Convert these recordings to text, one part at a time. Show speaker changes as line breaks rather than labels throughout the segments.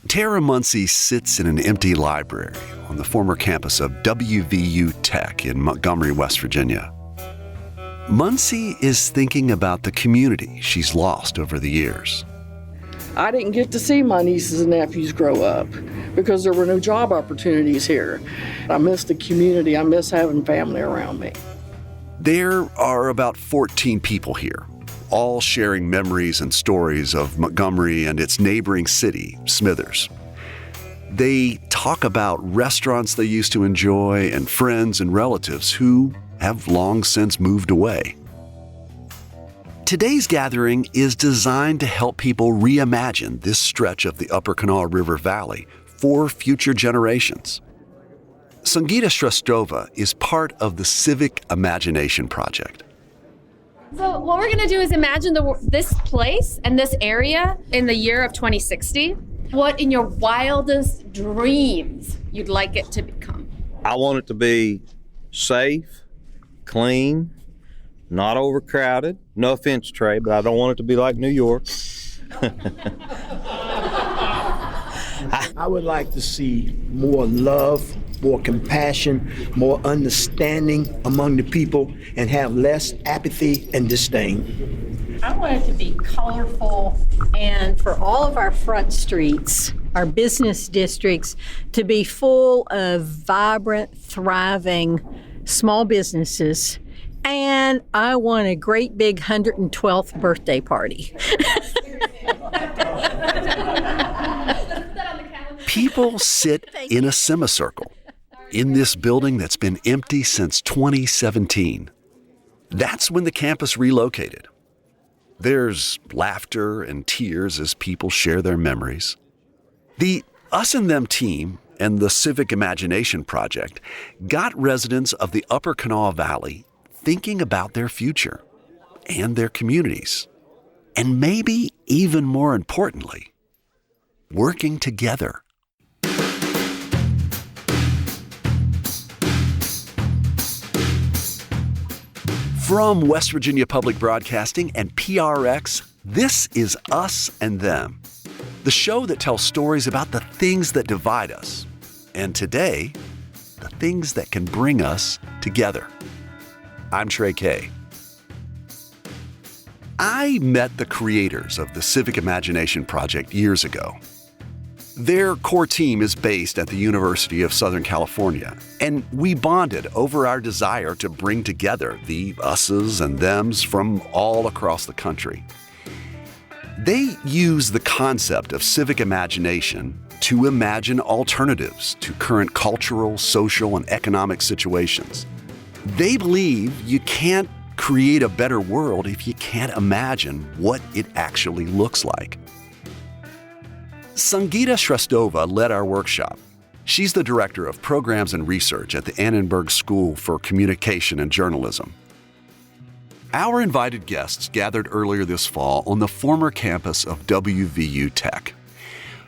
Tara Muncie sits in an empty library on the former campus of WVU Tech in Montgomery, West Virginia. Muncie is thinking about the community she's lost over the years.
I didn't get to see my nieces and nephews grow up because there were no job opportunities here. I miss the community. I miss having family around me.
There are about 14 people here, all sharing memories and stories of Montgomery and its neighboring city, Smithers. They talk about restaurants they used to enjoy and friends and relatives who have long since moved away. Today's gathering is designed to help people reimagine this stretch of the Upper Kanawha River Valley for future generations. Sangeeta Shrestova is part of the Civic Imagination Project.
So what we're going to do is imagine this place and this area in the year of 2060. What in your wildest dreams you'd like it to become?
I want it to be safe, clean, not overcrowded. No offense, Trey, but I don't want it to be like New York.
I would like to see more love, more compassion, more understanding among the people, and have less apathy and disdain.
I want it to be colorful, and for all of our front streets, our business districts, to be full of vibrant, thriving small businesses. And I want a great big 112th birthday party.
People sit in a semicircle in this building that's been empty since 2017. That's when the campus relocated. There's laughter and tears as people share their memories. The Us and Them team and the Civic Imagination Project got residents of the Upper Kanawha Valley thinking about their future and their communities. And maybe even more importantly, working together. From West Virginia Public Broadcasting and PRX, this is Us and Them, the show that tells stories about the things that divide us, and today, the things that can bring us together. I'm Trey Kay. I met the creators of the Civic Imagination Project years ago. Their core team is based at the University of Southern California, and we bonded over our desire to bring together the us's and them's from all across the country. They use the concept of civic imagination to imagine alternatives to current cultural, social, and economic situations. They believe you can't create a better world if you can't imagine what it actually looks like. Sangeeta Shrestova led our workshop. She's the director of programs and research at the Annenberg School for Communication and Journalism. Our invited guests gathered earlier this fall on the former campus of WVU Tech.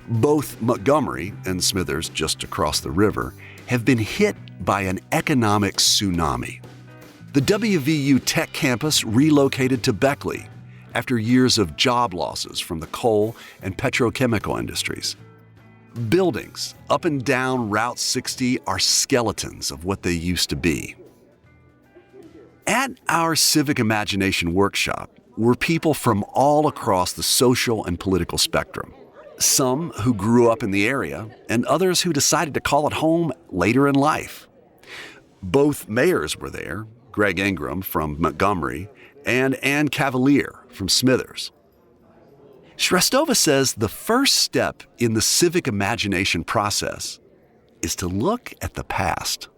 Both Montgomery and Smithers, just across the river, have been hit by an economic tsunami. The WVU Tech campus relocated to Beckley after years of job losses from the coal and petrochemical industries. Buildings up and down Route 60 are skeletons of what they used to be. At our Civic Imagination workshop were people from all across the social and political spectrum. Some who grew up in the area and others who decided to call it home later in life. Both mayors were there, Greg Ingram from Montgomery and Ann Cavalier from Smithers. Shrestova says the first step in the civic imagination process is to look at the past.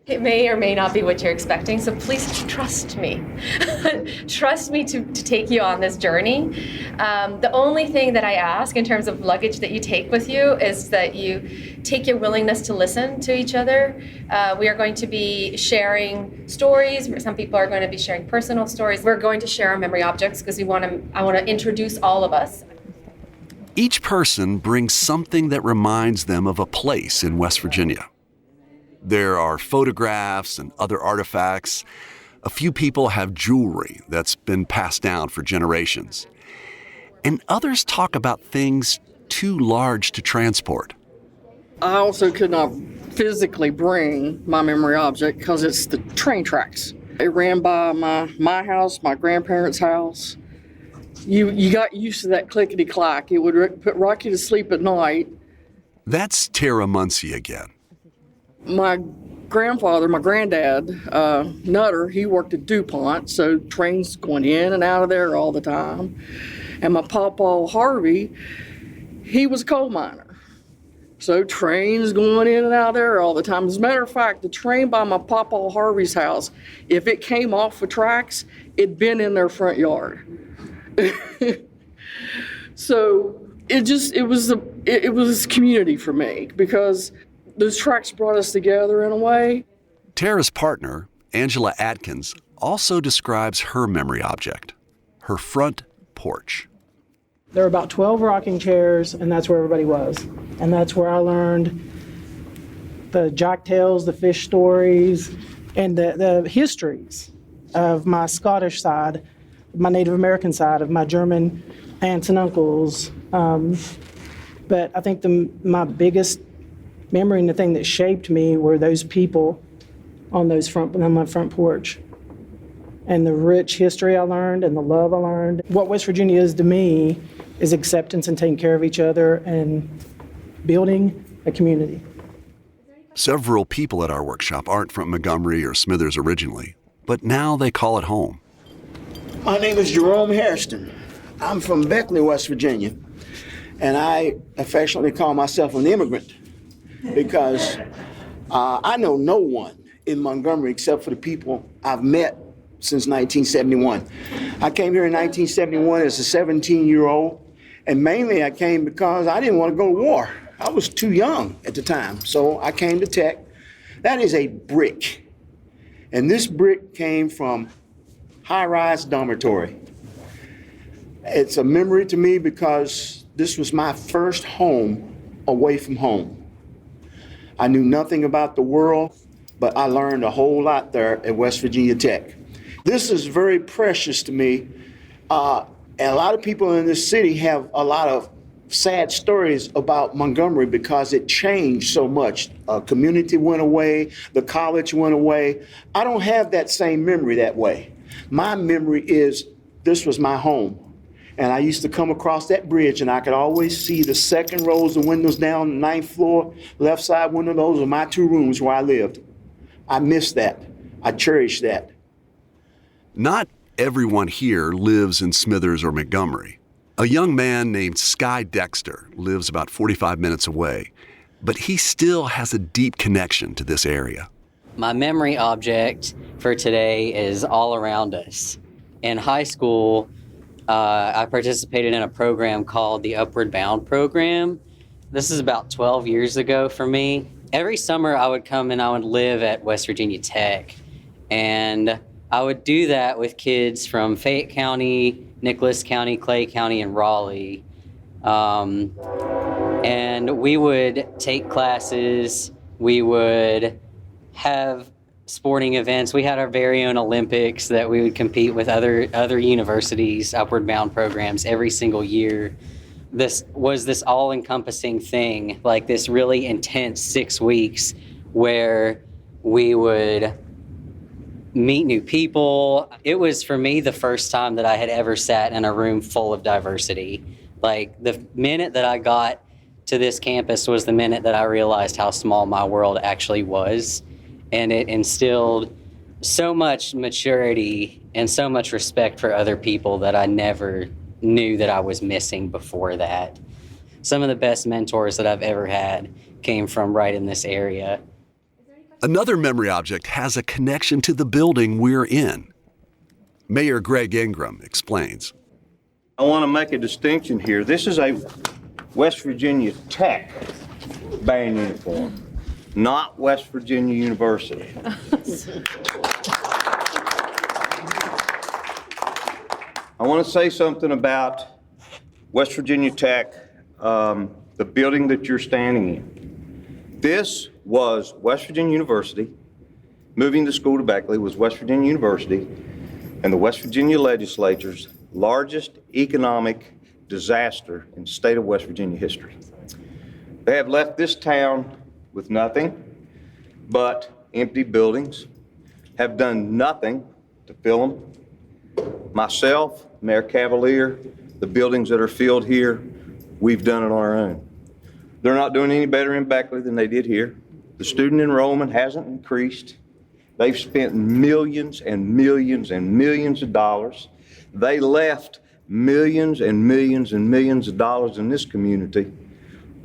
It may or may not be what you're expecting, so please trust me. Trust me to take you on this journey. The only thing that I ask in terms of luggage that you take with you is that you take your willingness to listen to each other. We are going to be sharing stories. Some people are going to be sharing personal stories. We're going to share our memory objects because I want to introduce all of us.
Each person brings something that reminds them of a place in West Virginia. There are photographs and other artifacts. A few people have jewelry that's been passed down for generations. And others talk about things too large to transport.
I also could not physically bring my memory object because it's the train tracks. It ran by my house, my grandparents' house. You got used to that clickety-clack. It would rock you to sleep at night.
That's Tara Muncie again.
My grandfather, my granddad, Nutter, he worked at DuPont, so trains going in and out of there all the time. And my pawpaw, Harvey, he was a coal miner. So trains going in and out of there all the time. As a matter of fact, the train by my pawpaw Harvey's house, if it came off the tracks, it'd been in their front yard. So it was community for me because those tracks brought us together in a way.
Tara's partner, Angela Atkins, also describes her memory object, her front porch.
There were about 12 rocking chairs, and that's where everybody was. And that's where I learned the jock tales, the fish stories, and the histories of my Scottish side, my Native American side, of my German aunts and uncles. But I think my biggest memory and the thing that shaped me were those people on my front porch. And the rich history I learned and the love I learned. What West Virginia is to me is acceptance and taking care of each other and building a community.
Several people at our workshop aren't from Montgomery or Smithers originally, but now they call it home.
My name is Jerome Hairston. I'm from Beckley, West Virginia, and I affectionately call myself an immigrant because I know no one in Montgomery except for the people I've met since 1971. I came here in 1971 as a 17-year-old, and mainly I came because I didn't want to go to war. I was too young at the time, so I came to Tech. That is a brick, and this brick came from high-rise dormitory. It's a memory to me because this was my first home away from home. I knew nothing about the world, but I learned a whole lot there at West Virginia Tech. This is very precious to me. And a lot of people in this city have a lot of sad stories about Montgomery because it changed so much. Community went away, the college went away. I don't have that same memory that way. My memory is this was my home. And I used to come across that bridge and I could always see the second rows of windows down the ninth floor, left side window, those are my two rooms where I lived. I miss that. I cherish that.
Not everyone here lives in Smithers or Montgomery. A young man named Sky Dexter lives about 45 minutes away, but he still has a deep connection to this area.
My memory object for today is all around us. In high school, I participated in a program called the Upward Bound program. This is about 12 years ago for me. Every summer I would come and I would live at West Virginia Tech, and I would do that with kids from Fayette County, Nicholas County, Clay County, and Raleigh. And we would take classes, we would have sporting events. We had our very own Olympics that we would compete with other universities, Upward Bound programs every single year. This was this all-encompassing thing, like this really intense 6 weeks where we would meet new people. It was, for me, the first time that I had ever sat in a room full of diversity. Like, the minute that I got to this campus was the minute that I realized how small my world actually was. And it instilled so much maturity and so much respect for other people that I never knew that I was missing before that. Some of the best mentors that I've ever had came from right in this area.
Another memory object has a connection to the building we're in. Mayor Greg Ingram explains.
I want to make a distinction here. This is a West Virginia Tech band uniform, not West Virginia University. I want to say something about West Virginia Tech, the building that you're standing in. This was West Virginia University. Moving the school to Beckley was West Virginia University and the West Virginia Legislature's largest economic disaster in the state of West Virginia history. They have left this town with nothing but empty buildings, have done nothing to fill them. Myself, Mayor Cavalier, the buildings that are filled here, we've done it on our own. They're not doing any better in Beckley than they did here. The student enrollment hasn't increased. They've spent millions and millions and millions of dollars. They left millions and millions and millions of dollars in this community.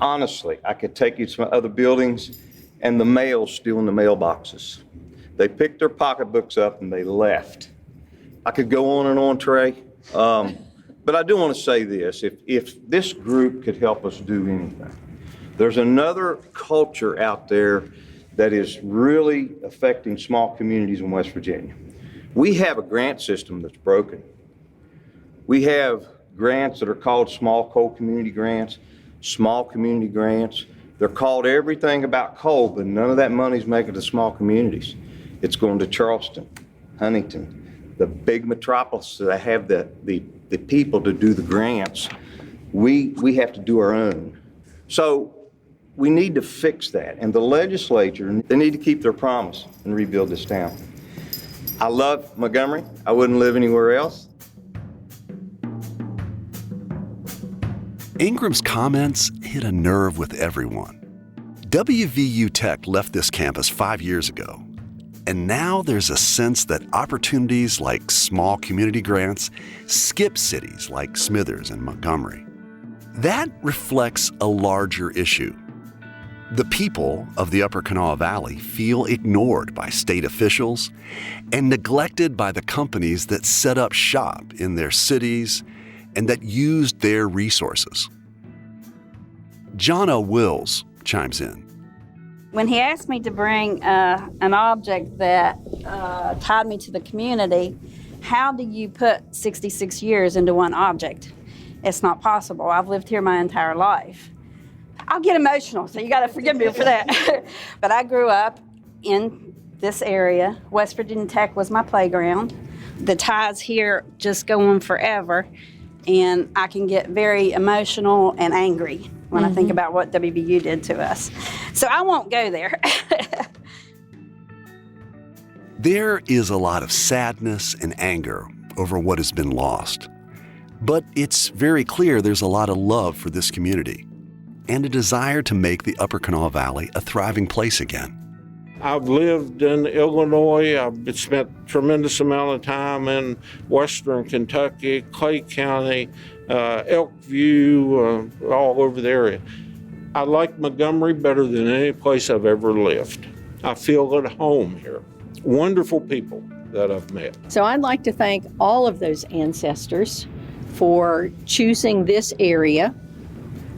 Honestly, I could take you to some other buildings and the mail's still in the mailboxes. They picked their pocketbooks up and they left. I could go on and on, Trey, but I do want to say this. If this group could help us do anything, there's another culture out there that is really affecting small communities in West Virginia. We have a grant system that's broken. We have grants that are called small coal community grants, small community grants. They're called everything about coal, but none of that money's making it to small communities. It's going to Charleston, Huntington, the big metropolis that have the people to do the grants. We have to do our own. So we need to fix that. And the legislature, they need to keep their promise and rebuild this town. I love Montgomery. I wouldn't live anywhere else.
Ingram's comments hit a nerve with everyone. WVU Tech left this campus 5 years ago, and now there's a sense that opportunities like small community grants skip cities like Smithers and Montgomery. That reflects a larger issue. The people of the Upper Kanawha Valley feel ignored by state officials and neglected by the companies that set up shop in their cities and that used their resources. Jonna Wills chimes in.
When he asked me to bring an object that tied me to the community, how do you put 66 years into one object? It's not possible. I've lived here my entire life. I'll get emotional, so you got to forgive me for that. But I grew up in this area. West Virginia Tech was my playground. The ties here just go on forever, and I can get very emotional and angry when I think about what WVU did to us. So I won't go there.
There is a lot of sadness and anger over what has been lost. But it's very clear there's a lot of love for this community and a desire to make the Upper Kanawha Valley a thriving place again.
I've lived in Illinois. I've spent a tremendous amount of time in western Kentucky, Clay County, Elkview, all over the area. I like Montgomery better than any place I've ever lived. I feel at home here. Wonderful people that I've met.
So I'd like to thank all of those ancestors for choosing this area,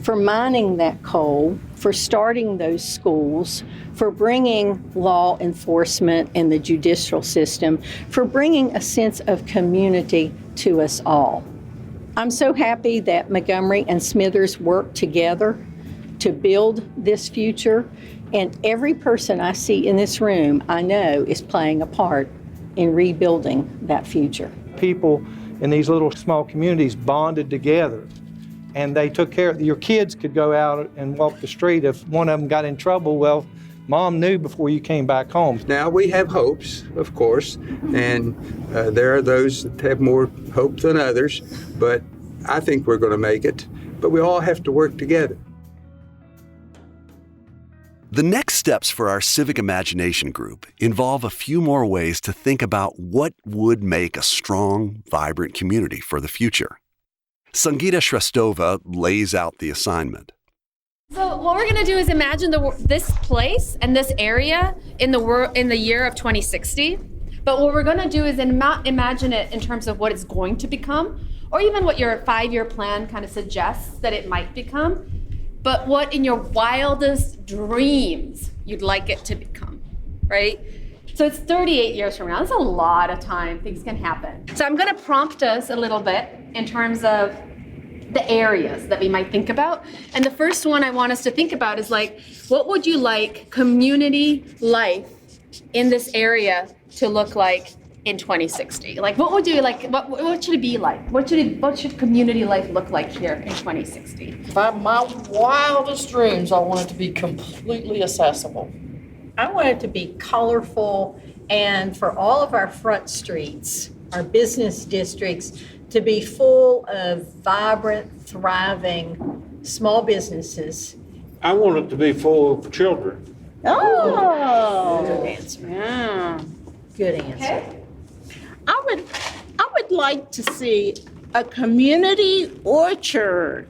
for mining that coal, for starting those schools, for bringing law enforcement and the judicial system, for bringing a sense of community to us all. I'm so happy that Montgomery and Smithers worked together to build this future, and every person I see in this room I know is playing a part in rebuilding that future.
People in these little small communities bonded together, and they took care of your kids could go out and walk the street. If one of them got in trouble, well, Mom knew before you came back home.
Now we have hopes, of course, and there are those that have more hope than others, but I think we're going to make it. But we all have to work together.
The next steps for our Civic Imagination Group involve a few more ways to think about what would make a strong, vibrant community for the future. Sangeeta Shrestova lays out the assignment.
So what we're going to do is imagine this place and this area in the year of 2060. But what we're going to do is imagine it in terms of what it's going to become, or even what your 5-year plan kind of suggests that it might become, but what in your wildest dreams you'd like it to become, right? So it's 38 years from now. That's a lot of time. Things can happen. So I'm going to prompt us a little bit in terms of the areas that we might think about. And the first one I want us to think about is like, what would you like community life in this area to look like in 2060? Like, what would you like? What should it be like? What should community life look like here in 2060?
By my wildest dreams, I want it to be completely accessible.
I want it to be colorful, and for all of our front streets, our business districts, to be full of vibrant, thriving small businesses.
I want it to be full of children.
Oh,
Good answer.
yeah.
Good answer.
I would like to see a community orchard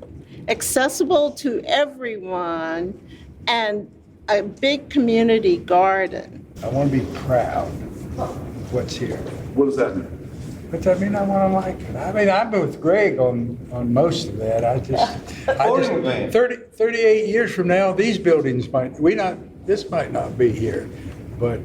accessible to everyone and a big community garden.
I want to be proud of what's here.
What does that mean?
But that mean I want to like it. I mean, I'm with Greg on most of that. I just 38 years from now, these buildings this might not be here, but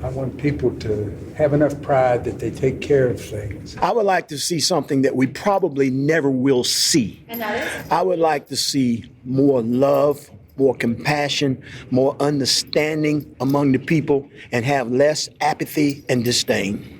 I want people to have enough pride that they take care of things.
I would like to see something that we probably never will see.
And that is?
I would like to see more love, more compassion, more understanding among the people, and have less apathy and disdain.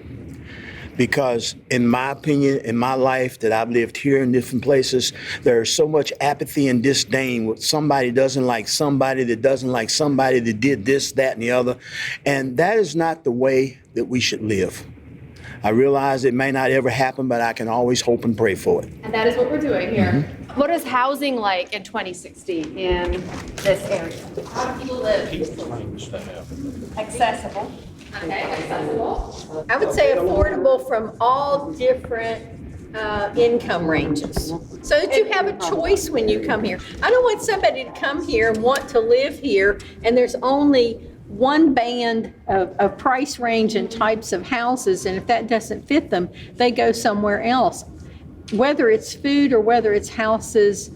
Because in my opinion, in my life that I've lived here in different places, there's so much apathy and disdain with somebody doesn't like somebody that doesn't like somebody that did this, that, and the other. And that is not the way that we should live. I realize it may not ever happen, but I can always hope and pray for it.
And that is what we're doing here. Mm-hmm. What is housing like in 2060 in this area? How do people live? Accessible. Okay, accessible.
I would say affordable from all different income ranges, so that you have a choice when you come here. I don't want somebody to come here and want to live here, and there's only one band of price range and types of houses, and if that doesn't fit them, they go somewhere else. Whether it's food or whether it's houses,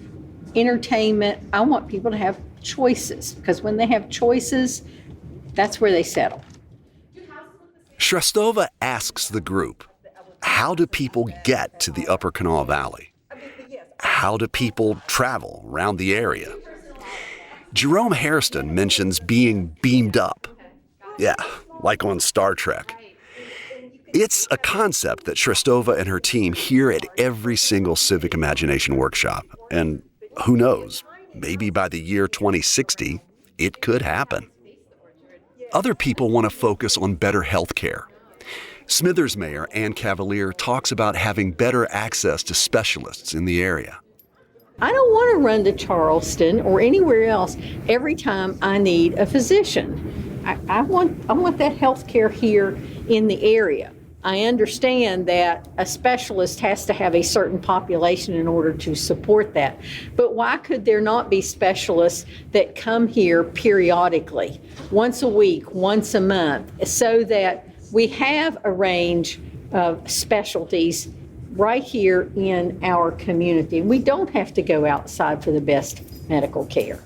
entertainment, I want people to have choices, because when they have choices, that's where they settle.
Shrestova asks the group, how do people get to the Upper Kanawha Valley? How do people travel around the area? Jerome Hairston mentions being beamed up. Yeah, like on Star Trek. It's a concept that Shrestova and her team hear at every single Civic Imagination workshop. And who knows, maybe by the year 2060, it could happen. Other people want to focus on better health care. Smithers Mayor Ann Cavalier talks about having better access to specialists in the area.
I don't want to run to Charleston or anywhere else every time I need a physician. I want that health care here in the area. I understand that a specialist has to have a certain population in order to support that. But why could there not be specialists that come here periodically, once a week, once a month, so that we have a range of specialties right here in our community? We don't have to go outside for the best medical care.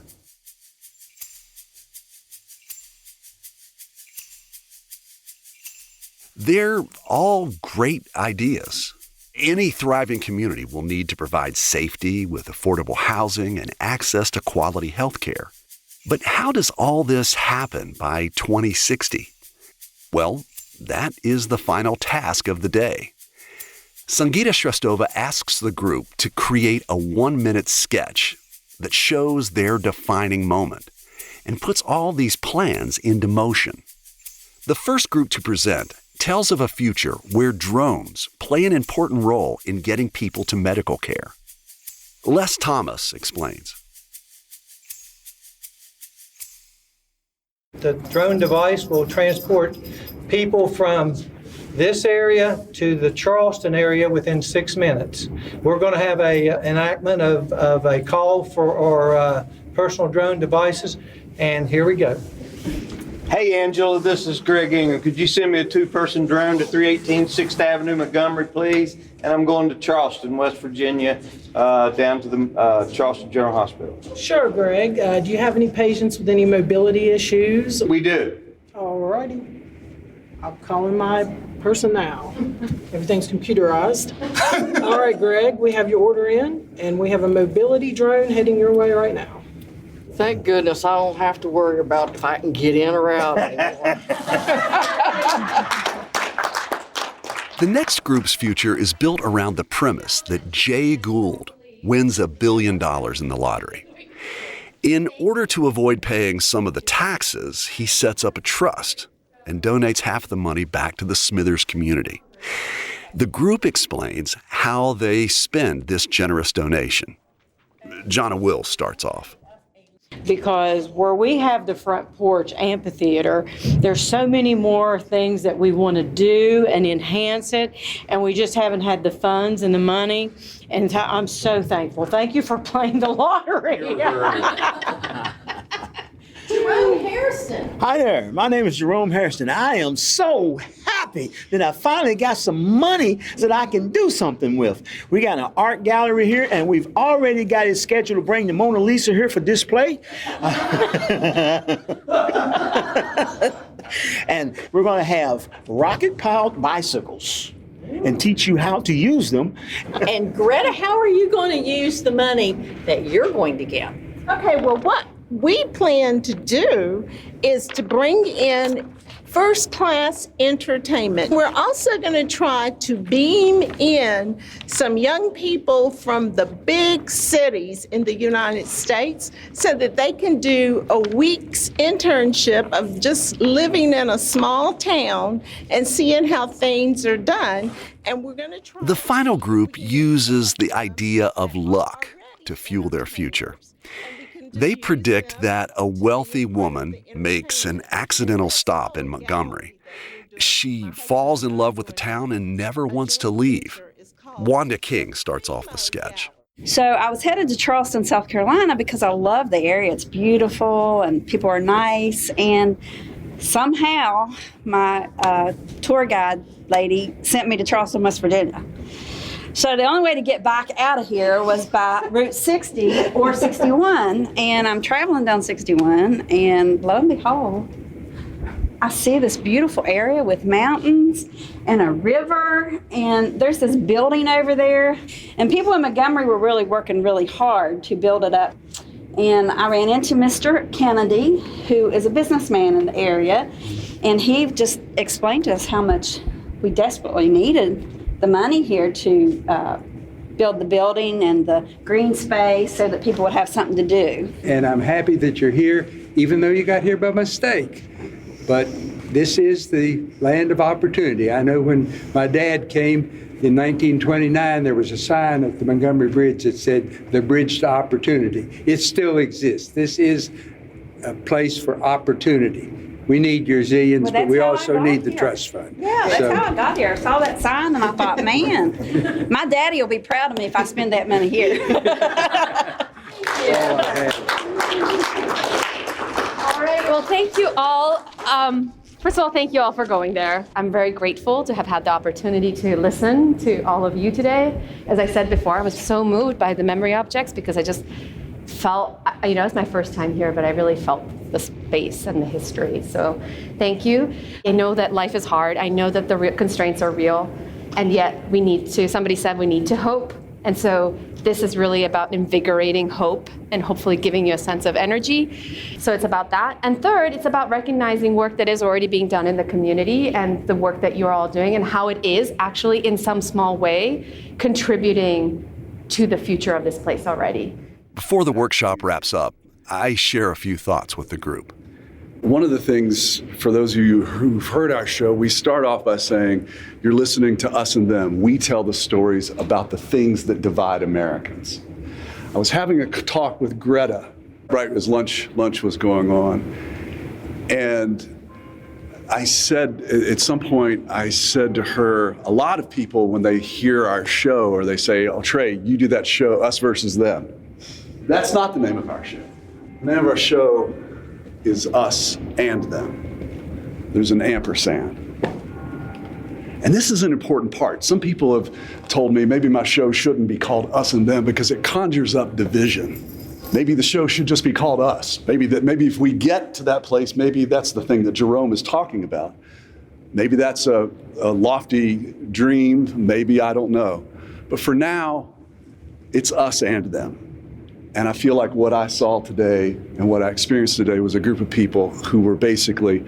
They're all great ideas. Any thriving community will need to provide safety with affordable housing and access to quality health care. But how does all this happen by 2060? Well, that is the final task of the day. Sangeeta Shrestova asks the group to create a 1-minute sketch that shows their defining moment and puts all these plans into motion. The first group to present tells of a future where drones play an important role in getting people to medical care. Les Thomas explains.
The drone device will transport people from this area to the Charleston area within 6 minutes. We're going to have an enactment of a call for our personal drone devices, and here we go.
Hey, Angela, this is Greg Ingram. Could you send me a 2-person drone to 318 6th Avenue, Montgomery, please? And I'm going to Charleston, West Virginia, down to the Charleston General Hospital.
Sure, Greg. Do you have any patients with any mobility issues?
We do.
All righty. I'm calling my person now. Everything's computerized. All right, Greg, we have your order in, and we have a mobility drone heading your way right now.
Thank goodness I don't have to worry about if I can get in or out anymore.
The next group's future is built around the premise that Jay Gould wins $1 billion in the lottery. In order to avoid paying some of the taxes, he sets up a trust and donates half the money back to the Smithers community. The group explains how they spend this generous donation. Jonna Will starts off.
Because where we have the front porch amphitheater, there's so many more things that we want to do and enhance it, and we just haven't had the funds and the money. And I'm so thankful. Thank you for playing the lottery.
Jerome Hairston.
Hi there, my name is Jerome Hairston. I am so happy that I finally got some money that I can do something with. We got an art gallery here, and we've already got it scheduled to bring the Mona Lisa here for display. And we're going to have rocket-powered bicycles and teach you how to use them.
And Greta, how are you going to use the money that you're going to get?
Okay, well, what we plan to do is to bring in first-class entertainment. We're also going to try to beam in some young people from the big cities in the United States so that they can do a week's internship of just living in a small town and seeing how things are done. And we're going to try.
The final group uses the idea of luck to fuel their future. They predict that a wealthy woman makes an accidental stop in Montgomery. She falls in love with the town and never wants to leave. Wanda King starts off the sketch.
So I was headed to Charleston, South Carolina because I love the area. It's beautiful and people are nice. And somehow my tour guide lady sent me to Charleston, West Virginia. So the only way to get back out of here was by Route 60 or 61. And I'm traveling down 61, and lo and behold, I see this beautiful area with mountains and a river, and there's this building over there. And people in Montgomery were really working really hard to build it up. And I ran into Mr. Kennedy, who is a businessman in the area, and he just explained to us how much we desperately needed the money here to build the building and the green space so that people would have something to do.
And I'm happy that you're here, even though you got here by mistake. But this is the land of opportunity. I know when my dad came in 1929, there was a sign at the Montgomery Bridge that said, "The Bridge to Opportunity." It still exists. This is a place for opportunity. We need your zillions, but we also need the trust fund.
Yeah, that's how I got here. I saw that sign and I thought, man, my daddy will be proud of me if I spend that money here.
All right, well, thank you all. First of all, thank you all for going there. I'm very grateful to have had the opportunity to listen to all of you today. As I said before, I was so moved by the memory objects because I just felt, it's my first time here, but I really felt the space and the history. So thank you. I know that life is hard. I know that the constraints are real, and yet somebody said we need to hope. And so this is really about invigorating hope and hopefully giving you a sense of energy. So it's about that. And third, it's about recognizing work that is already being done in the community and the work that you're all doing and how it is actually in some small way contributing to the future of this place already.
Before the workshop wraps up, I share a few thoughts with the group.
One of the things, for those of you who've heard our show, we start off by saying, you're listening to us and them. We tell the stories about the things that divide Americans. I was having a talk with Greta right as lunch was going on. And I said, at some point, I said to her, a lot of people, when they hear our show, or they say, "Oh, Trey, you do that show, Us Versus Them." That's not the name of our show. The name of our show is Us and Them. There's an ampersand. And this is an important part. Some people have told me maybe my show shouldn't be called Us and Them because it conjures up division. Maybe the show should just be called Us. Maybe if we get to that place, maybe that's the thing that Jerome is talking about. Maybe that's a lofty dream. Maybe, I don't know. But for now, it's Us and Them. And I feel like what I saw today and what I experienced today was a group of people who were basically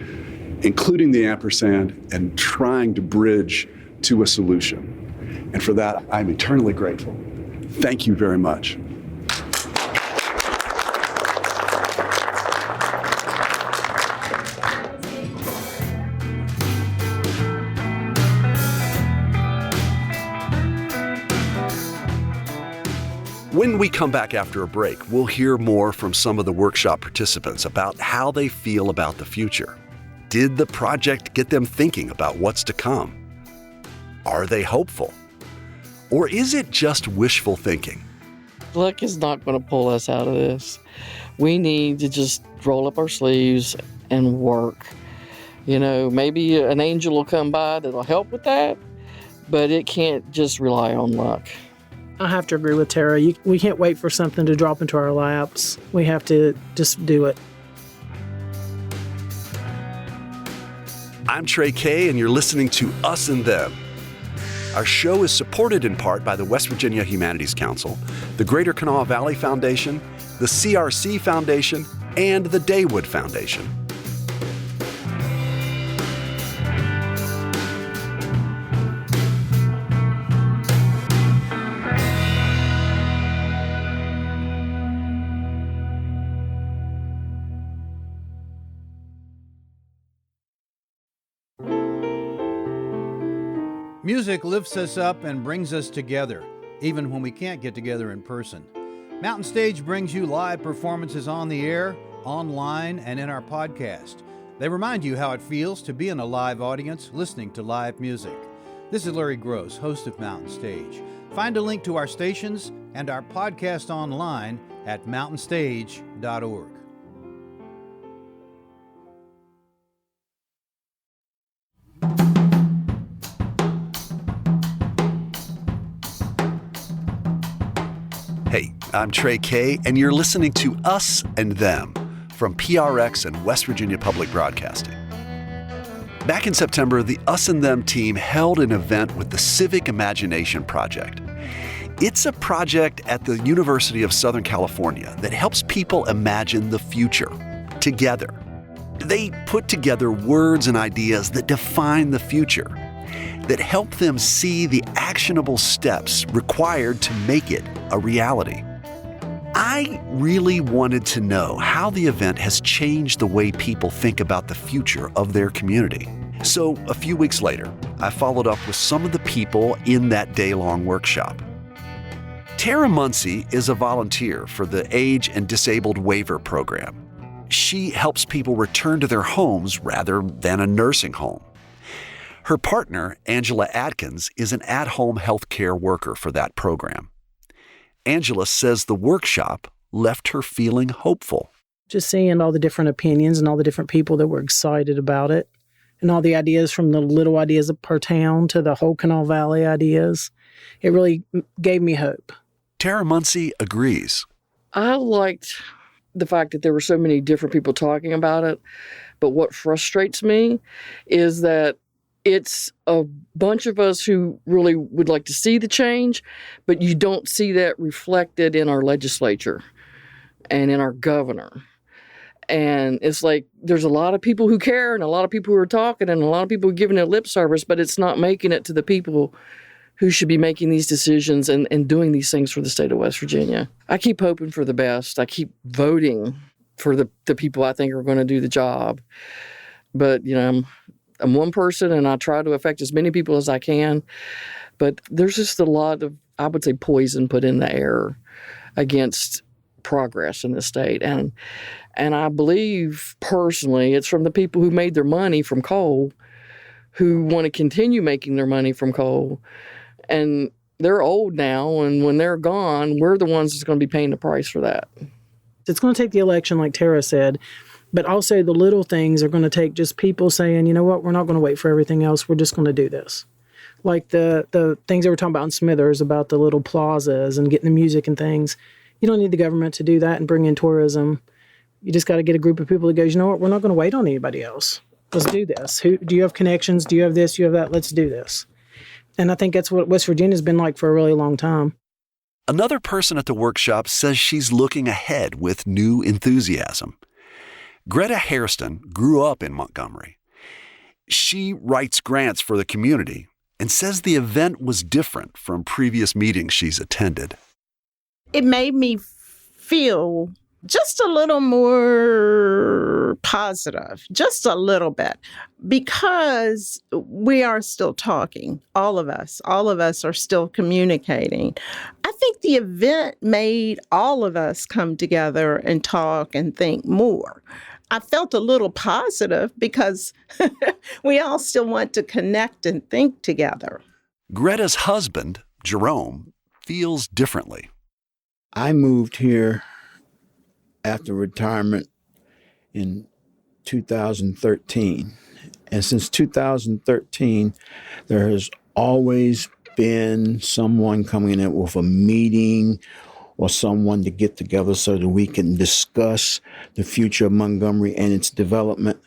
including the ampersand and trying to bridge to a solution. And for that, I'm eternally grateful. Thank you very much.
When we come back after a break, we'll hear more from some of the workshop participants about how they feel about the future. Did the project get them thinking about what's to come? Are they hopeful? Or is it just wishful thinking?
Luck is not going to pull us out of this. We need to just roll up our sleeves and work. You know, maybe an angel will come by that'll help with that, but it can't just rely on luck.
I have to agree with Tara. We can't wait for something to drop into our laps. We have to just do it.
I'm Trey Kay, and you're listening to Us and Them. Our show is supported in part by the West Virginia Humanities Council, the Greater Kanawha Valley Foundation, the CRC Foundation, and the Daywood Foundation.
Music lifts us up and brings us together, even when we can't get together in person. Mountain Stage brings you live performances on the air, online, and in our podcast. They remind you how it feels to be in a live audience listening to live music. This is Larry Gross, host of Mountain Stage. Find a link to our stations and our podcast online at mountainstage.org.
Hey, I'm Trey Kay, and you're listening to Us and Them from PRX and West Virginia Public Broadcasting. Back in September, the Us and Them team held an event with the Civic Imagination Project. It's a project at the University of Southern California that helps people imagine the future together. They put together words and ideas that define the future, that help them see the actionable steps required to make it a reality. I really wanted to know how the event has changed the way people think about the future of their community. So a few weeks later, I followed up with some of the people in that day-long workshop. Tara Muncie is a volunteer for the Age and Disabled Waiver Program. She helps people return to their homes rather than a nursing home. Her partner, Angela Adkins, is an at-home healthcare worker for that program. Angela says the workshop left her feeling hopeful.
Just seeing all the different opinions and all the different people that were excited about it, and all the ideas from the little ideas per town to the whole Kanawha Valley ideas, it really gave me hope.
Tara Muncie agrees.
I liked the fact that there were so many different people talking about it, but what frustrates me is that it's a bunch of us who really would like to see the change, but you don't see that reflected in our legislature and in our governor. And it's like there's a lot of people who care and a lot of people who are talking and a lot of people who are giving it lip service, but it's not making it to the people who should be making these decisions and doing these things for the state of West Virginia. I keep hoping for the best. I keep voting for the people I think are going to do the job. But, you know, I'm one person and I try to affect as many people as I can. But there's just a lot of, I would say, poison put in the air against progress in the state. And I believe personally it's from the people who made their money from coal, who want to continue making their money from coal. And they're old now, and when they're gone, we're the ones that's going to be paying the price for that.
It's going to take the election, like Tara said, but also the little things are going to take just people saying, you know what, we're not going to wait for everything else. We're just going to do this. Like the things that we're talking about in Smithers, about the little plazas and getting the music and things. You don't need the government to do that and bring in tourism. You just got to get a group of people that goes, you know what, we're not going to wait on anybody else. Let's do this. Do you have connections? Do you have this? Do you have that? Let's do this. And I think that's what West Virginia's been like for a really long time.
Another person at the workshop says she's looking ahead with new enthusiasm. Greta Hairston grew up in Montgomery. She writes grants for the community and says the event was different from previous meetings she's attended.
It made me feel just a little more positive, just a little bit, because we are still talking, all of us are still communicating. I think the event made all of us come together and talk and think more. I felt a little positive because we all still want to connect and think together.
Greta's husband, Jerome, feels differently.
I moved here after retirement in 2013. And since 2013, there has always been someone coming in with a meeting or someone to get together so that we can discuss the future of Montgomery and its development.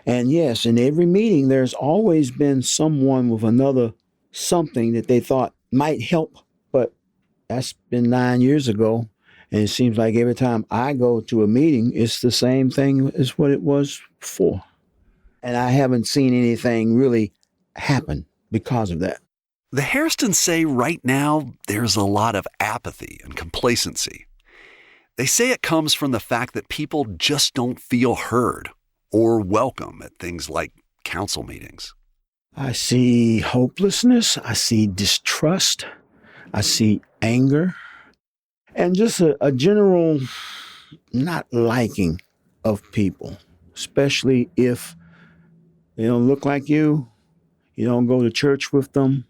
And yes, in every meeting, there's always been someone with another something that they thought might help. But that's been 9 years ago. And it seems like every time I go to a meeting, it's the same thing as what it was before. And I haven't seen anything really happen because of that.
The Hairstons say right now there's a lot of apathy and complacency. They say it comes from the fact that people just don't feel heard or welcome at things like council meetings.
I see hopelessness. I see distrust. I see anger. And just a general not liking of people, especially if they don't look like you don't go to church with them,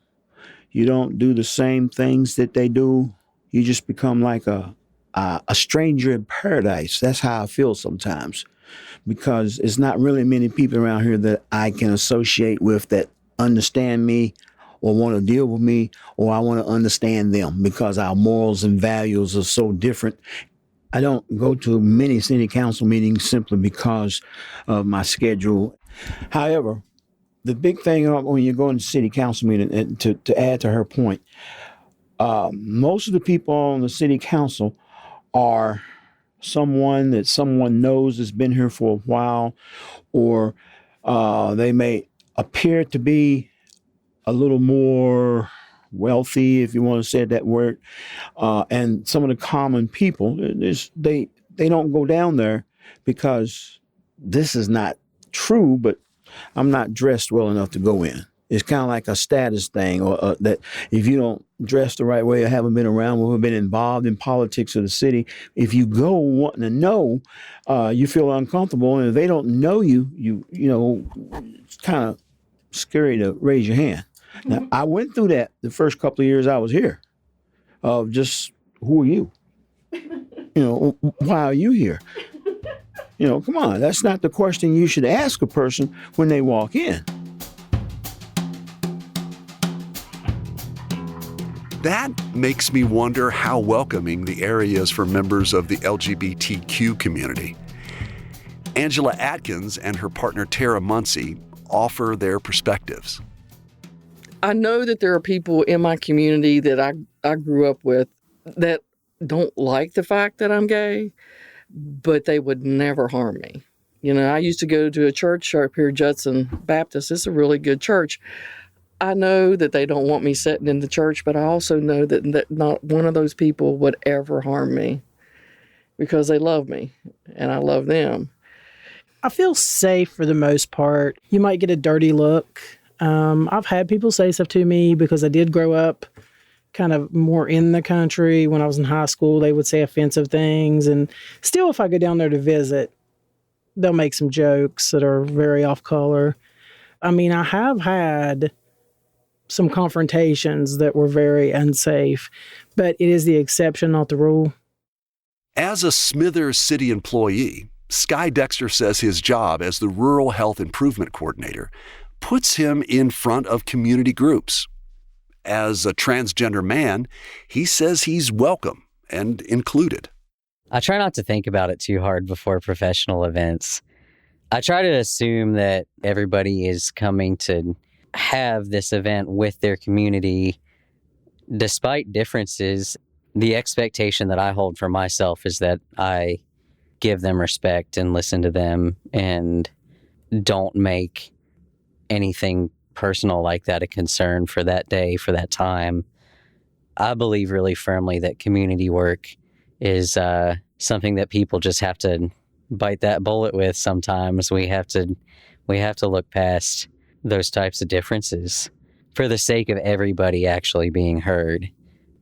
you don't do the same things that they do. You just become like a stranger in paradise. That's how I feel sometimes, because it's not really many people around here that I can associate with that understand me or want to deal with me, or I want to understand them, because our morals and values are so different. I don't go to many city council meetings simply because of my schedule. However, the big thing when you're going to city council meeting, and to add to her point, most of the people on the city council are someone that someone knows has been here for a while, or they may appear to be a little more wealthy, if you want to say that word, and some of the common people, they don't go down there because this is not true, but I'm not dressed well enough to go in. It's kind of like a status thing, or that if you don't dress the right way or haven't been around or been involved in politics of the city, if you go wanting to know, you feel uncomfortable, and if they don't know you, it's kind of scary to raise your hand. Now, I went through that the first couple of years I was here, of just, who are you? Why are you here? Come on, that's not the question you should ask a person when they walk in.
That makes me wonder how welcoming the area is for members of the LGBTQ community. Angela Atkins and her partner Tara Muncie offer their perspectives.
I know that there are people in my community that I grew up with that don't like the fact that I'm gay, but they would never harm me. I used to go to a church up here, Judson Baptist. It's a really good church. I know that they don't want me sitting in the church, but I also know that not one of those people would ever harm me because they love me and I love them.
I feel safe for the most part. You might get a dirty look. I've had people say stuff to me because I did grow up kind of more in the country. When I was in high school, they would say offensive things. And still, if I go down there to visit, they'll make some jokes that are very off color. I mean, I have had some confrontations that were very unsafe, but it is the exception, not the rule.
As a Smithers City employee, Sky Dexter says his job as the Rural Health Improvement Coordinator puts him in front of community groups. As a transgender man, he says he's welcome and included.
I try not to think about it too hard before professional events. I try to assume that everybody is coming to have this event with their community. Despite differences, the expectation that I hold for myself is that I give them respect and listen to them and don't make anything personal like that, a concern for that day, for that time. I believe really firmly that community work is something that people just have to bite that bullet with sometimes. We have to look past those types of differences for the sake of everybody actually being heard.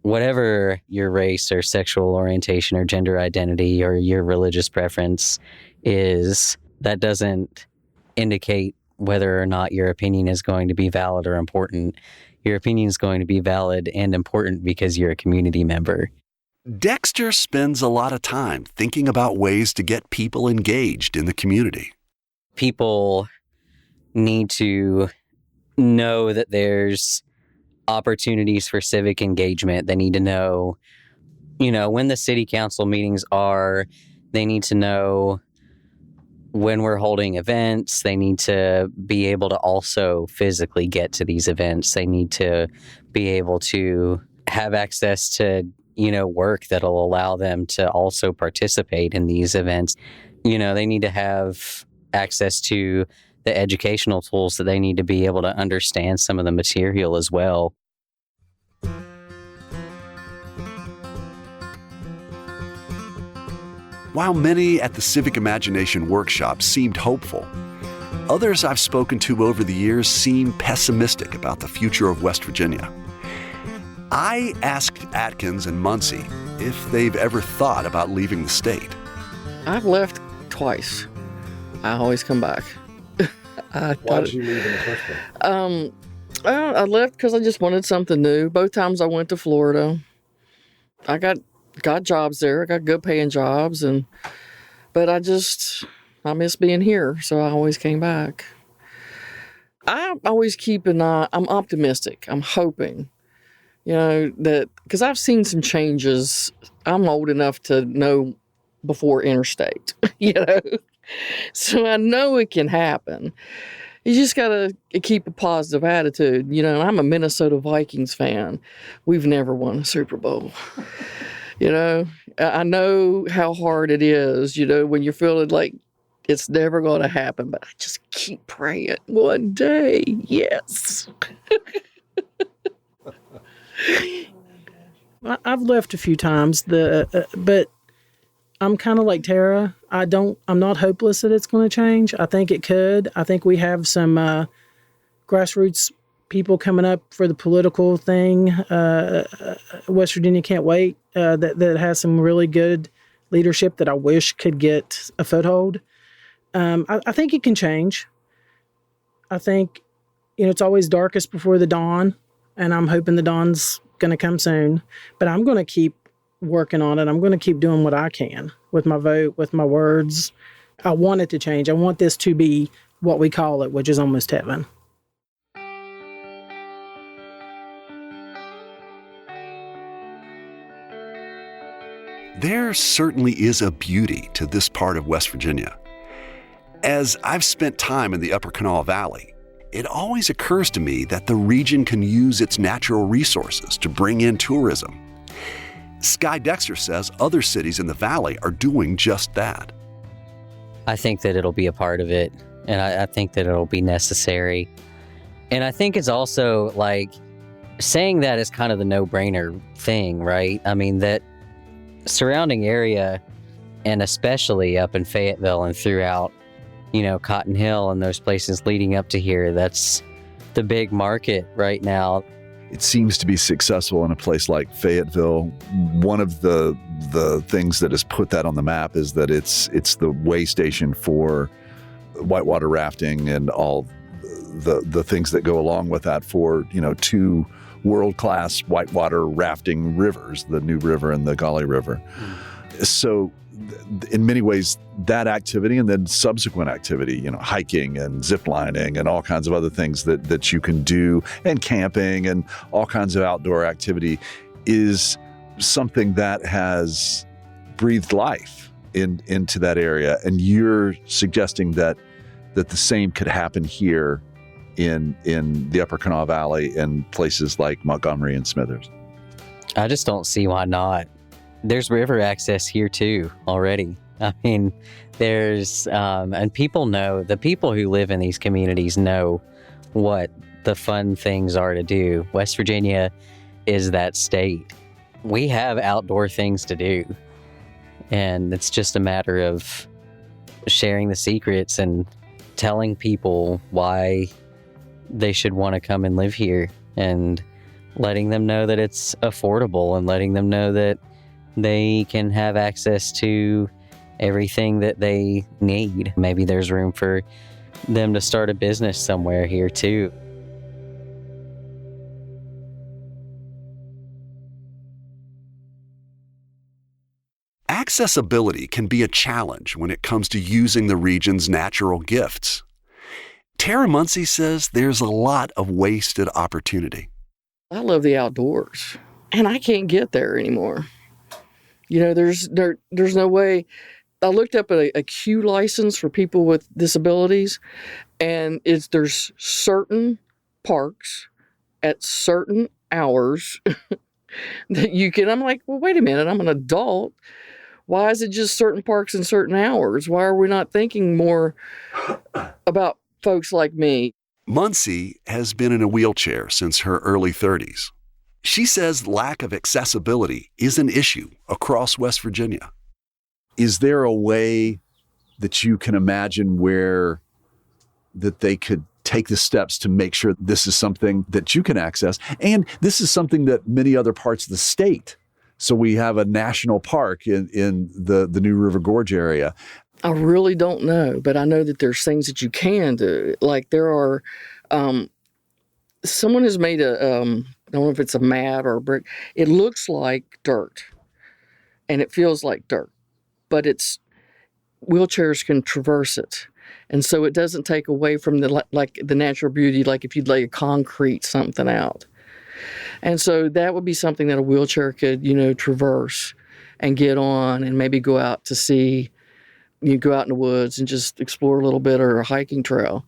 Whatever your race or sexual orientation or gender identity or your religious preference is, that doesn't indicate whether or not your opinion is going to be valid or important. Your opinion is going to be valid and important because you're a community member.
Dexter spends a lot of time thinking about ways to get people engaged in the community.
People need to know that there's opportunities for civic engagement. They need to know, when the city council meetings are. They need to know when we're holding events. They need to be able to also physically get to these events. They need to be able to have access to, work that'll allow them to also participate in these events. They need to have access to the educational tools that they need to be able to understand some of the material as well.
While many at the Civic Imagination Workshop seemed hopeful, others I've spoken to over the years seem pessimistic about the future of West Virginia. I asked Atkins and Muncie if they've ever thought about leaving the state.
I've left twice. I always come back.
Why did you leave in the first place?
I left because I just wanted something new. Both times I went to Florida. I got jobs there. I got good paying jobs, but I miss being here, so I always came back. I always keep an eye. I'm optimistic. I'm hoping, that because I've seen some changes. I'm old enough to know before interstate, so I know it can happen. You just got to keep a positive attitude. I'm a Minnesota Vikings fan. We've never won a Super Bowl. I know how hard it is, when you're feeling like it's never going to happen, but I just keep praying one day. Yes.
I've left a few times, but I'm kind of like Tara. I'm not hopeless that it's going to change. I think it could. I think we have some grassroots people coming up for the political thing. West Virginia Can't Wait, that has some really good leadership that I wish could get a foothold. I think it can change. I think, it's always darkest before the dawn, and I'm hoping the dawn's going to come soon. But I'm going to keep working on it. I'm going to keep doing what I can with my vote, with my words. I want it to change. I want this to be what we call it, which is almost heaven.
There certainly is a beauty to this part of West Virginia. As I've spent time in the Upper Kanawha Valley, it always occurs to me that the region can use its natural resources to bring in tourism. Sky Dexter says other cities in the valley are doing just that.
I think that it'll be a part of it, and I think that it'll be necessary. And I think it's also saying that is kind of the no-brainer thing, right? I mean, that surrounding area, and especially up in Fayetteville and throughout, Cotton Hill and those places leading up to here, that's the big market right now.
It seems to be successful in a place like Fayetteville. One of the things that has put that on the map is that it's the way station for whitewater rafting and all the things that go along with that for, two world-class whitewater rafting rivers, the New River and the Gauley River. So in many ways, that activity and then subsequent activity, hiking and zip lining and all kinds of other things that you can do, and camping and all kinds of outdoor activity, is something that has breathed life into that area. And you're suggesting that the same could happen here in the Upper Kanawha Valley and places like Montgomery and Smithers.
I just don't see why not. There's river access here too already. I mean, there's, and people know, the people who live in these communities know what the fun things are to do. West Virginia is that state. We have outdoor things to do, and it's just a matter of sharing the secrets and telling people why they should want to come and live here, and letting them know that it's affordable, and letting them know that they can have access to everything that they need. Maybe there's room for them to start a business somewhere here too.
Accessibility can be a challenge when it comes to using the region's natural gifts. Tara Muncie says there's a lot of wasted opportunity.
I love the outdoors, and I can't get there anymore. You know, there's no way. I looked up a Q license for people with disabilities, and there's certain parks at certain hours that you can. I'm like, well, wait a minute, I'm an adult. Why is it just certain parks and certain hours? Why are we not thinking more about folks like me?
Muncie has been in a wheelchair since her early 30s. She says lack of accessibility is an issue across West Virginia.
Is there a way that you can imagine where that they could take the steps to make sure this is something that you can access? And this is something that many other parts of the state. So we have a national park in the New River Gorge area.
I really don't know, but I know that there's things that you can do. Like there are, someone has made I don't know if it's a mat or a brick. It looks like dirt, and it feels like dirt, but wheelchairs can traverse it. And so it doesn't take away from the natural beauty, like if you'd lay a concrete something out. And so that would be something that a wheelchair could, traverse and get on, and maybe go out to see. You go out in the woods and just explore a little bit, or a hiking trail.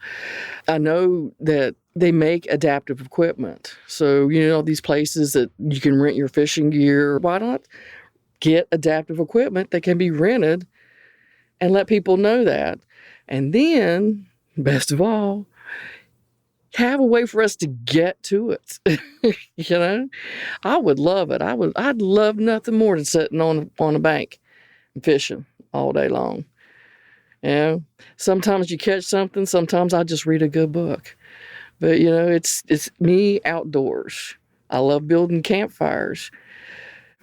I know that they make adaptive equipment. So, these places that you can rent your fishing gear, why not get adaptive equipment that can be rented and let people know that? And then, best of all, have a way for us to get to it. I would love it. I'd love nothing more than sitting on a bank and fishing all day long. Sometimes you catch something, sometimes I just read a good book. But, it's me outdoors. I love building campfires.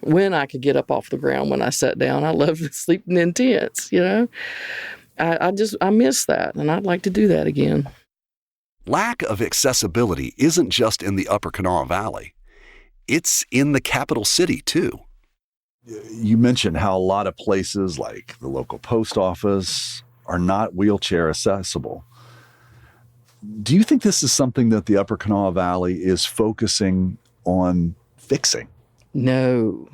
When I could get up off the ground when I sat down, I love sleeping in tents, I miss that, and I'd like to do that again.
Lack of accessibility isn't just in the Upper Kanawha Valley. It's in the capital city, too.
You mentioned how a lot of places like the local post office are not wheelchair accessible. Do you think this is something that the Upper Kanawha Valley is focusing on fixing?
No.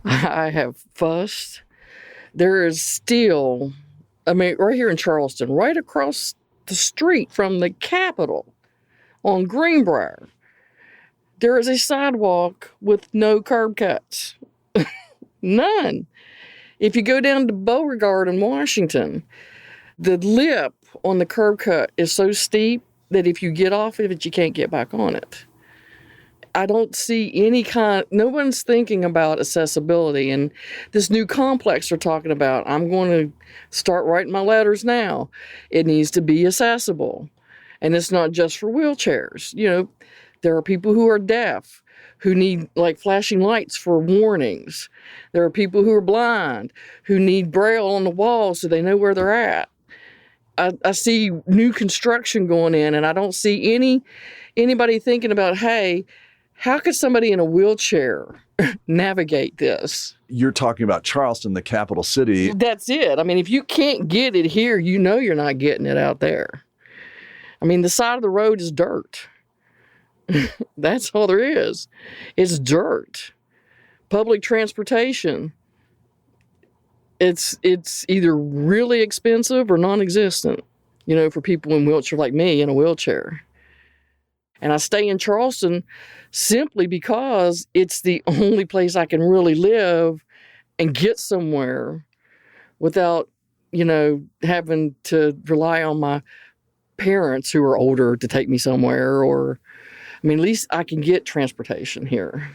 I have fussed. There is still, right here in Charleston, right across the street from the Capitol on Greenbrier, there is a sidewalk with no curb cuts. None. If you go down to Beauregard in Washington, the lip on the curb cut is so steep that if you get off of it, you can't get back on it. I don't see no one's thinking about accessibility. And this new complex they're talking about, I'm going to start writing my letters now. It needs to be accessible. And it's not just for wheelchairs. There are people who are deaf who need flashing lights for warnings. There are people who are blind who need braille on the wall so they know where they're at. I see new construction going in, and I don't see anybody thinking about, hey, how could somebody in a wheelchair navigate this?
You're talking about Charleston, the capital city.
That's it. If you can't get it here, you're not getting it out there. The side of the road is dirt. That's all there is. It's dirt. Public transportation, it's either really expensive or non-existent, for people in wheelchair like me in a wheelchair. And I stay in Charleston simply because it's the only place I can really live and get somewhere without, having to rely on my parents who are older to take me somewhere, or, I mean, at least I can get transportation here.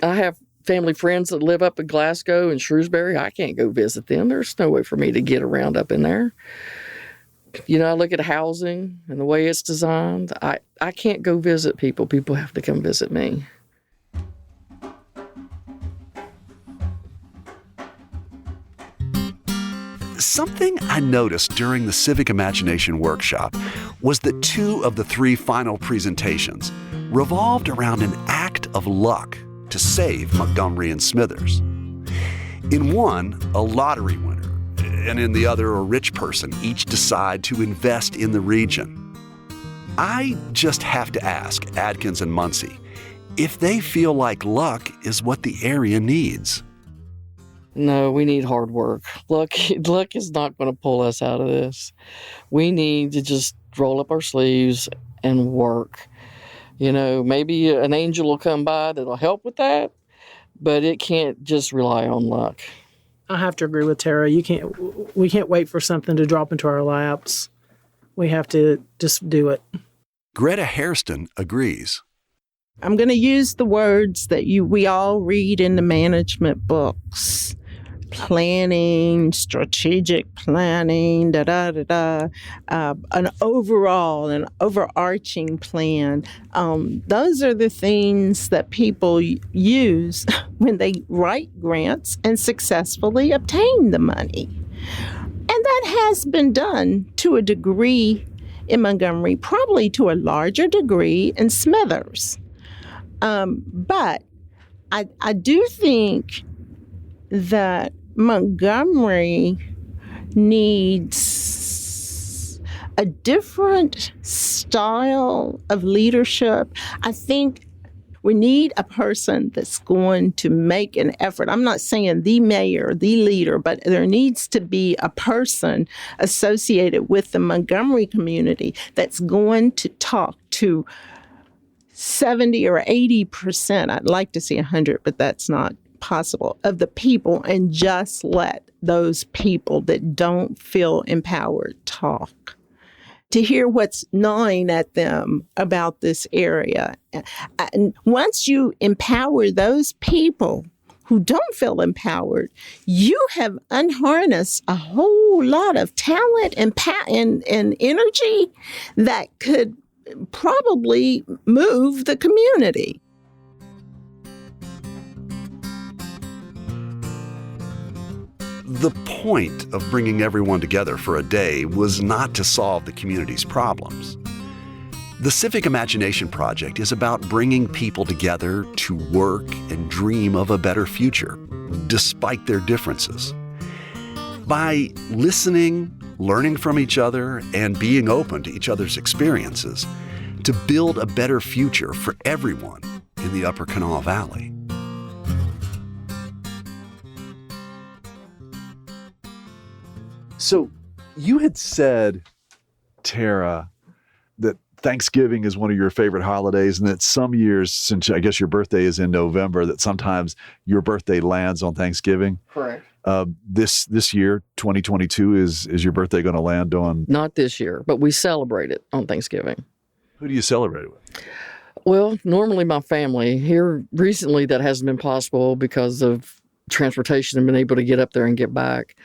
I have family friends that live up in Glasgow and Shrewsbury. I can't go visit them. There's no way for me to get around up in there. You know, I look at housing and the way it's designed. I can't go visit people. People have to come visit me.
Something I noticed during the Civic Imagination workshop was that 2 of the 3 final presentations revolved around an act of luck to save Montgomery and Smithers. In one, a lottery winner, and in the other, a rich person, each decide to invest in the region. I just have to ask Adkins and Muncie if they feel like luck is what the area needs.
No, we need hard work. Luck is not going to pull us out of this. We need to just roll up our sleeves and work. You know, maybe an angel will come by that'll help with that, but it can't just rely on luck.
I have to agree with Tara. We can't wait for something to drop into our laps. We have to just do it.
Greta Hairston agrees.
I'm going to use the words that we all read in the management books. Planning, strategic planning, an overarching plan. Those are the things that people use when they write grants and successfully obtain the money. And that has been done to a degree in Montgomery, probably to a larger degree in Smithers. But I do think that Montgomery needs a different style of leadership. I think we need a person that's going to make an effort. I'm not saying the mayor, the leader, but there needs to be a person associated with the Montgomery community that's going to talk to 70 or 80%. I'd like to see 100, but that's not possible, of the people, and just let those people that don't feel empowered talk. To hear what's gnawing at them about this area. And once you empower those people who don't feel empowered, you have unharnessed a whole lot of talent and energy that could probably move the community.
The point of bringing everyone together for a day was not to solve the community's problems. The Civic Imagination Project is about bringing people together to work and dream of a better future, despite their differences. By listening, learning from each other, and being open to each other's experiences, to build a better future for everyone in the Upper Kanawha Valley.
So you had said, Tara, that Thanksgiving is one of your favorite holidays, and that some years, since I guess your birthday is in November, that sometimes your birthday lands on Thanksgiving.
Correct.
This year, 2022, is your birthday going to land on?
Not this year, but we celebrate it on Thanksgiving.
Who do you celebrate it with?
Well, normally my family. Here recently that hasn't been possible because of transportation and being able to get up there and get back.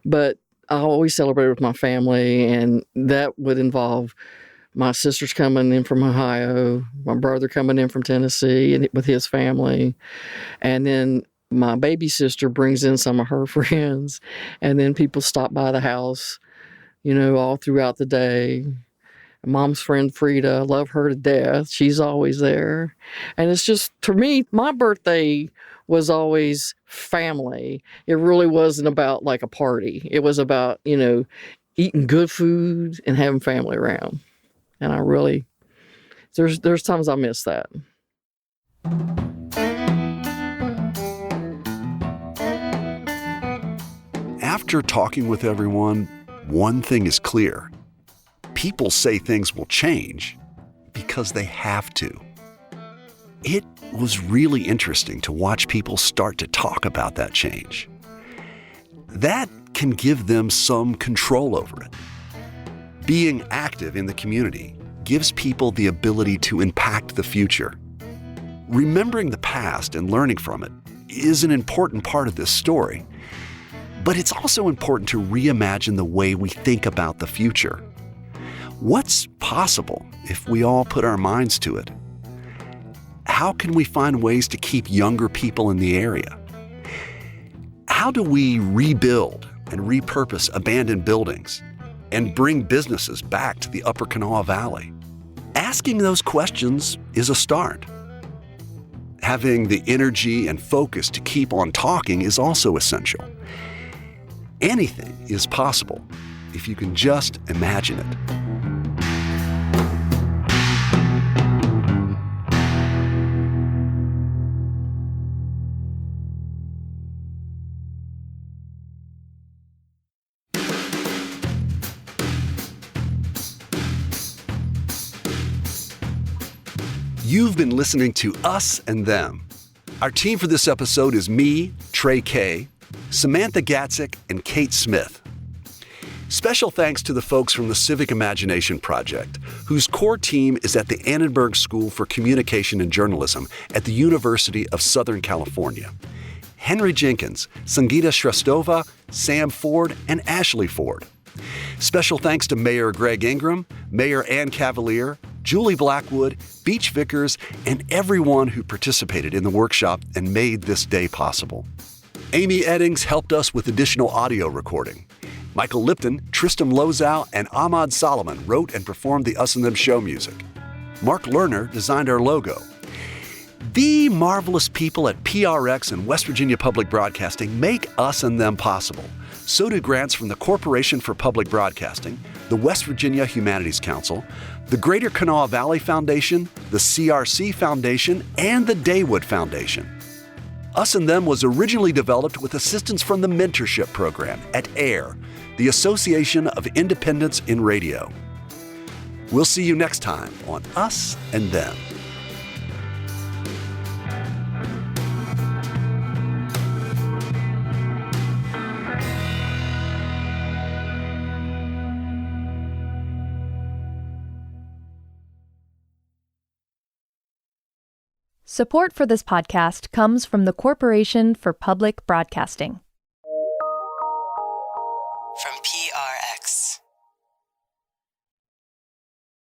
But I always celebrate with my family, and that would involve my sisters coming in from Ohio, my brother coming in from Tennessee and with his family, and then my baby sister brings in some of her friends, and then people stop by the house, you know, all throughout the day. Mom's friend Frida, I love her to death. She's always there. And it's just, for me, my birthday was always family. It really wasn't about like a party. It was about, you know, eating good food and having family around. And I really, there's times I miss that.
After talking with everyone, one thing is clear. People say things will change because they have to. It was really interesting to watch people start to talk about that change. That can give them some control over it. Being active in the community gives people the ability to impact the future. Remembering the past and learning from it is an important part of this story, but it's also important to reimagine the way we think about the future. What's possible if we all put our minds to it? How can we find ways to keep younger people in the area? How do we rebuild and repurpose abandoned buildings and bring businesses back to the Upper Kanawha Valley? Asking those questions is a start. Having the energy and focus to keep on talking is also essential. Anything is possible if you can just imagine it. You've been listening to Us and Them. Our team for this episode is me, Trey Kay, Samantha Gatzik, and Kate Smith. Special thanks to the folks from the Civic Imagination Project, whose core team is at the Annenberg School for Communication and Journalism at the University of Southern California. Henry Jenkins, Sangeeta Shrestova, Sam Ford, and Ashley Ford. Special thanks to Mayor Greg Ingram, Mayor Ann Cavalier, Julie Blackwood, Beach Vickers, and everyone who participated in the workshop and made this day possible. Amy Eddings helped us with additional audio recording. Michael Lipton, Tristan Lozow, and Ahmad Solomon wrote and performed the Us and Them show music. Mark Lerner designed our logo. The marvelous people at PRX and West Virginia Public Broadcasting make Us and Them possible. So do grants from the Corporation for Public Broadcasting, the West Virginia Humanities Council, the Greater Kanawha Valley Foundation, the CRC Foundation, and the Daywood Foundation. Us and Them was originally developed with assistance from the Mentorship Program at AIR, the Association of Independents in Radio. We'll see you next time on Us and Them.
Support for this podcast comes from the Corporation for Public Broadcasting.